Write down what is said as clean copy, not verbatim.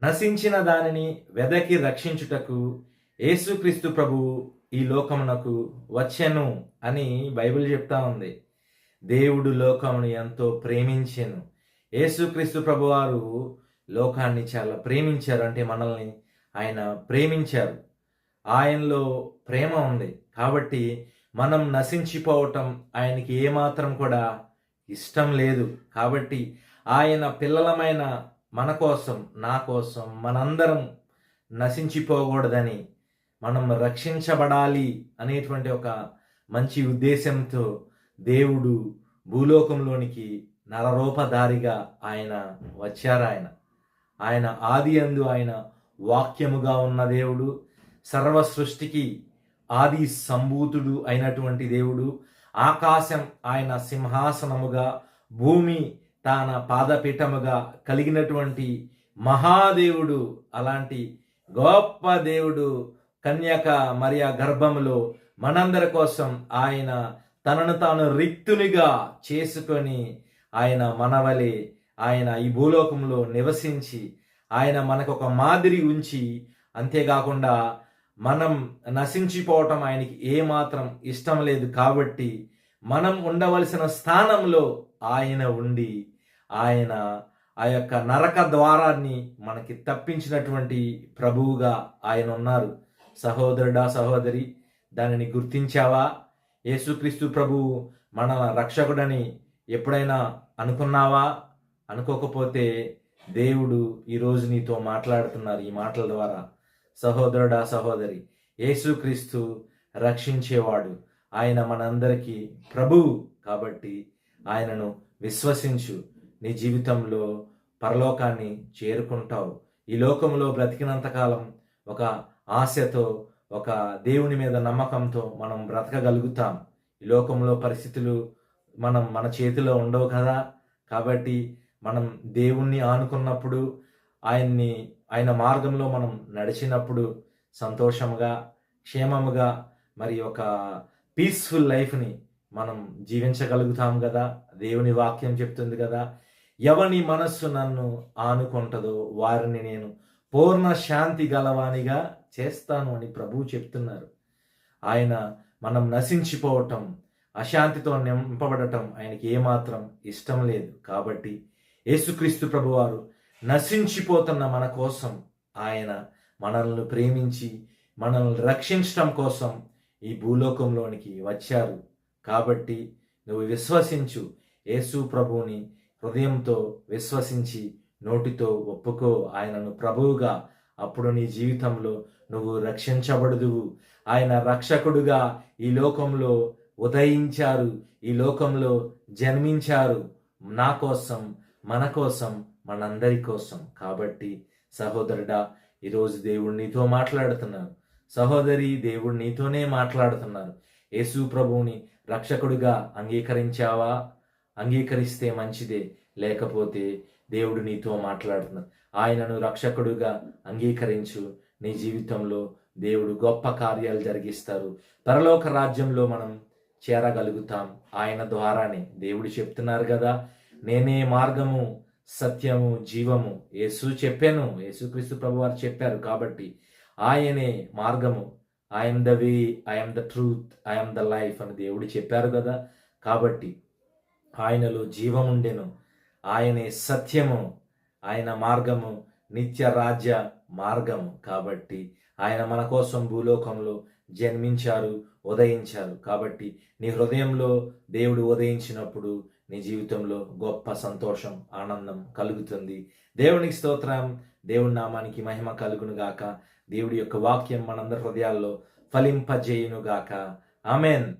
నశించిన దానిని వెదకి రక్షించుటకు యేసుక్రీస్తు ప్రభువు ఈ లోకమునకు వచ్చెను అని బైబిల్ చెప్తా ఉంది. దేవుడు లోకమును ఎంతో ప్రేమించెను. యేసుక్రీస్తు ప్రభువారు లోకాన్ని చాలా ప్రేమించారు. అంటే మనల్ని ఆయన ప్రేమించారు. ఆయనలో ప్రేమ ఉంది కాబట్టి మనం నశించిపోవటం ఆయనకి ఏమాత్రం కూడా ఇష్టం లేదు. కాబట్టి ఆయన పిల్లలమైన మన కోసం, నా కోసం, మనందరం నశించిపోకూడదని, మనం రక్షించబడాలి అనేటువంటి ఒక మంచి ఉద్దేశంతో దేవుడు భూలోకంలోనికి నరరూపధారిగా ఆయన వచ్చారు. ఆయన ఆది అందు ఆయన వాక్యముగా ఉన్న దేవుడు, సర్వ సృష్టికి ఆది సంభూతుడు అయినటువంటి దేవుడు, ఆకాశం ఆయన సింహాసనముగా, భూమి తన పాదపీఠముగా కలిగినటువంటి మహాదేవుడు. అలాంటి గొప్ప దేవుడు కన్యక మరియ గర్భములో మనందరి కోసం ఆయన తనను తాను రిక్తునిగా చేసుకొని ఆయన మనవలే ఆయన ఈ భూలోకంలో నివసించి ఆయన మనకు ఒక మాదిరి ఉంచి, అంతేకాకుండా మనం నశించిపోవటం ఆయనకి ఏమాత్రం ఇష్టం లేదు. కాబట్టి మనం ఉండవలసిన స్థానంలో ఆయన ఉండి ఆయన ఆ యొక్క నరక ద్వారాన్ని మనకి తప్పించినటువంటి ప్రభువుగా ఆయన ఉన్నారు. సహోదరుడా, సహోదరి, దానిని గుర్తించావా? యేసుక్రీస్తు ప్రభువు మన రక్షకుడని ఎప్పుడైనా అనుకున్నావా? అనుకోకపోతే దేవుడు ఈరోజు నీతో మాట్లాడుతున్నారు ఈ మాటల ద్వారా. సహోదరుడా, సహోదరి, యేసుక్రీస్తు రక్షించేవాడు. ఆయన మనందరికీ ప్రభువు. కాబట్టి ఆయనను విశ్వసించు. నీ జీవితంలో పరలోకాన్ని చేరుకుంటావు. ఈ లోకంలో బ్రతికినంతకాలం ఒక ఆశతో, ఒక దేవుని మీద నమ్మకంతో మనం బ్రతకగలుగుతాం. ఈ లోకంలో పరిస్థితులు మన చేతిలో ఉండవు కదా. కాబట్టి మనం దేవుణ్ణి ఆనుకున్నప్పుడు, ఆయన మార్గంలో మనం నడిచినప్పుడు సంతోషముగా, క్షేమముగా, మరి ఒక పీస్ఫుల్ లైఫ్ని మనం జీవించగలుగుతాం కదా. దేవుని వాక్యం చెప్తుంది కదా, ఎవని మనస్సు నన్ను ఆనుకుంటదో వారిని నేను పూర్ణ శాంతి గలవానిగా చేస్తాను అని ప్రభువు చెప్తున్నారు. ఆయన మనం నశించిపోవటం, అశాంతితో నింపబడటం ఆయనకి ఏమాత్రం ఇష్టం లేదు. కాబట్టి యేసుక్రీస్తు ప్రభువారు నశించిపోతున్న మన కోసం ఆయన మనల్ని ప్రేమించి మనల్ని రక్షించటం కోసం ఈ భూలోకంలోనికి వచ్చారు. కాబట్టి నువ్వు విశ్వసించు. యేసు ప్రభువుని హృదయంతో విశ్వసించి నోటితో ఒప్పుకో ఆయనను ప్రభువుగా. అప్పుడు నీ జీవితంలో నువ్వు రక్షించబడుదువు. ఆయన రక్షకుడుగా ఈ లోకంలో ఉదయించారు, ఈ లోకంలో జన్మించారు, నా కోసం, మన కోసం, మనందరి కోసం. కాబట్టి సహోదరుడా, ఈరోజు దేవుడు నీతో మాట్లాడుతున్నారు. సహోదరి, దేవుడు నీతోనే మాట్లాడుతున్నారు. యేసు ప్రభువుని రక్షకుడిగా అంగీకరించావా? అంగీకరిస్తే మంచిదే, లేకపోతే దేవుడు నీతో మాట్లాడుతున్నారు. ఆయనను రక్షకుడుగా అంగీకరించు. నీ జీవితంలో దేవుడు గొప్ప కార్యాలు జరిగిస్తారు. పరలోక రాజ్యంలో మనం చేరగలుగుతాం ఆయన ద్వారానే. దేవుడు చెప్తున్నారు కదా, నేనే మార్గము, సత్యము, జీవము. యేసు చెప్పాను, యేసుక్రీస్తు ప్రభు వారు చెప్పారు. కాబట్టి ఆయనే మార్గము. I'm the way, I'm the truth, I'm the life అని దేవుడు చెప్పారు కదా. కాబట్టి ఆయనలో జీవం ఉండెను, ఆయనే సత్యము, ఆయన మార్గము, నిత్య రాజ్య మార్గము. కాబట్టి ఆయన మన కోసం భూలోకంలో జన్మించారు, ఉదయించారు. కాబట్టి నీ హృదయంలో దేవుడు ఉదయించినప్పుడు నీ జీవితంలో గొప్ప సంతోషం, ఆనందం కలుగుతుంది. దేవునికి స్తోత్రం. దేవుడి నామానికి మహిమ కలుగును గాక. దేవుడి యొక్క వాక్యం మనందరి హృదయాల్లో ఫలింపజేయును గాక. ఆమెన్.